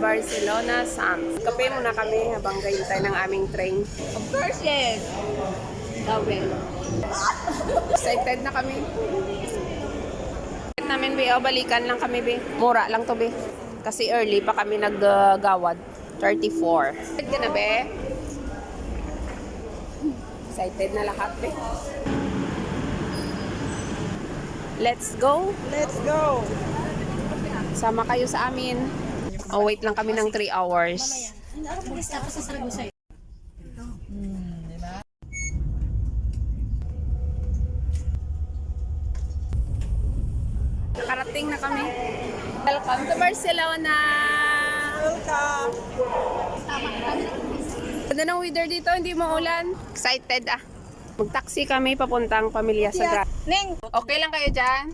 Barcelona Sands. Kape muna kami habang gayintay ng aming train. Of course, yes. Gawin. Excited na kami. Namin, be, balikan lang kami, be. Mura lang to, be. Kasi early pa kami naggawad. 34. Excited ka na, be? Excited na lahat, be. Let's go. Let's go. Sama kayo sa amin. Oh, wait lang kami ng 3 hours. Nakarating na kami. Welcome to Barcelona! Welcome. Ganda ng weather dito, hindi mo ulan. Excited ah. Mag-taxi kami papuntang Pamilya Sagrada. Ning. Okay lang kayo dyan?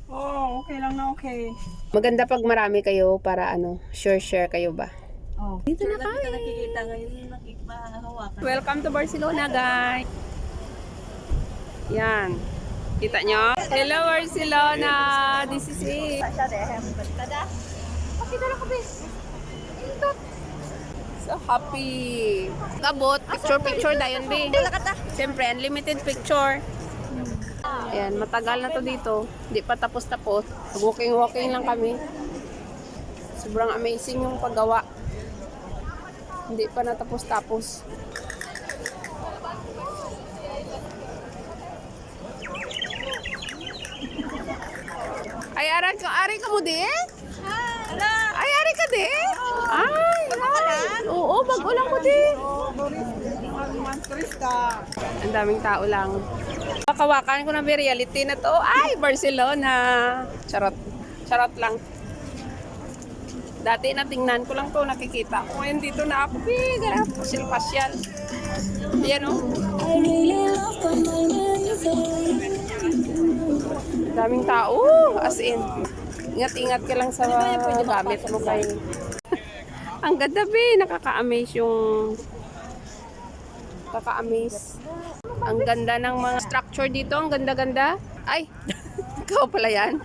Oh, okay lang na okay. Maganda pag marami kayo para share kayo ba? Oh. Dito na kami. Nakikita ngayon nakikita. Welcome to Barcelona, guys. Yan. Kita nyo? Hello, Barcelona! This is it. So happy. Kabot, picture dayon, be. Siyempre, unlimited picture. Ayan, matagal na to dito. Hindi pa tapos-tapos. Walking lang kami. Sobrang amazing yung paggawa. Hindi pa natapos-tapos. Ay, ari ka mo di? Ay, ari ka di? Ay, oo, bago lang ko di. Ang daming tao lang. Kawakan ko na may reality na to. Ay, Barcelona. Charot lang. Dati natingnan ko lang to, nakikita ko. Ngayon dito na ako. Garap, pasyal. Yan o. Daming tao. As in. Ingat-ingat ka lang sa gamit mo kayo. Ang ganda be. Nakaka-amaze yung... Nakaka-amaze. Ang ganda ng mga structure dito. Ang ganda-ganda. Ay! Ikaw pala yan.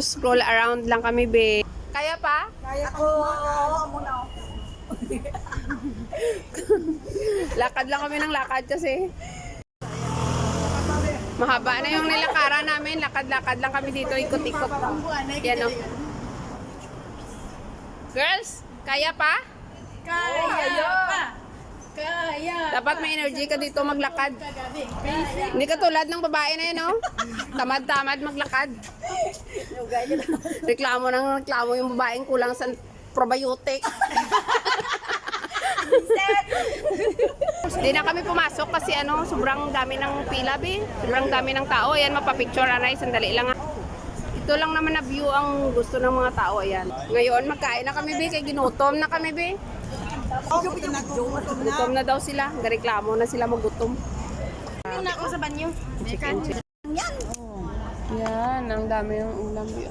Scroll around lang kami be. Kaya pa? Kaya ko. Muna. Lakad lang kami ng lakad kasi. Mahaba na yung nilakaran namin. Lakad-lakad lang kami dito. Ikot-ikot. Yan o. Girls, kaya pa? Kaya pa. Kaya. Dapat may energy ka dito maglakad. Hindi ka tulad ng babae na yun, no? Tamad-tamad maglakad. Reklamo yung babaeng kulang sa probiotic. Hindi na kami pumasok kasi sobrang dami ng pila, be. Sobrang dami ng tao. Ayan, mapapicture, anay. Sandali lang. Ito lang naman na view ang gusto ng mga tao. Ayan. Ngayon, magkain na kami, be. Kaya ginutom na kami, be. Gutom na daw sila. Gareklamo na sila magutom. Yung na ako sa banyo. Chicken. Yan. Yan, ang dami yung ulam, be.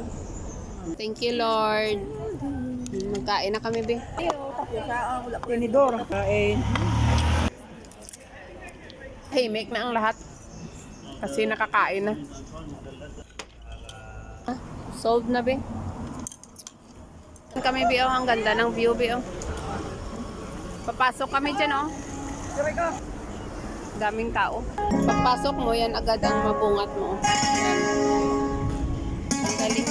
Thank you, Lord. Magkain na kami, be. Tinidor. Kain. Hey, make na ang lahat. Kasi nakakain na. Solved na, be. Kami, be, ang ganda ng view, be. Papasok kami dyan, daming tao. Pagpasok mo, yan agad ang mabungat mo. Yan. Ang galing.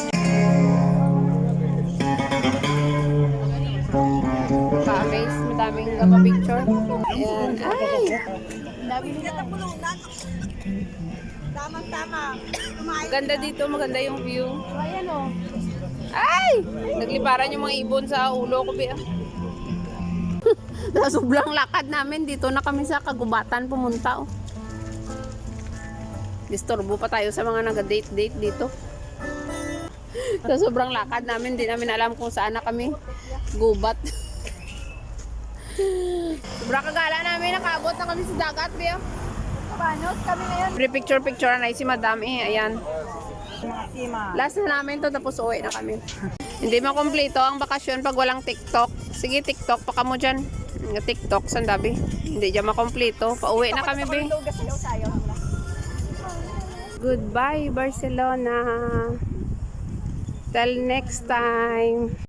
Pa-amaze, madaming picture. Ayan. Ay! Tamang-tama. Ganda dito, maganda yung view. Ay! Nagliparan yung mga ibon sa ulo ko, be. Sa sobrang lakad namin, dito na kami sa kagubatan pumunta. Disturbo pa tayo sa mga nag-date dito. Sa sobrang lakad namin, di namin alam kung saan na kami gubat. Sobrang kagala namin, nakabot na kami sa dagat, be. Panos kami ngayon. Picture na si Madam ayan. Last na namin to, tapos uwi na kami. Hindi makumpleto ang bakasyon pag walang TikTok. Sige, TikTok pa ka mo dyan. TikTok, sandabi. Hindi dyan makumpleto. Pauwi na kami, be. Goodbye, Barcelona. Till next time.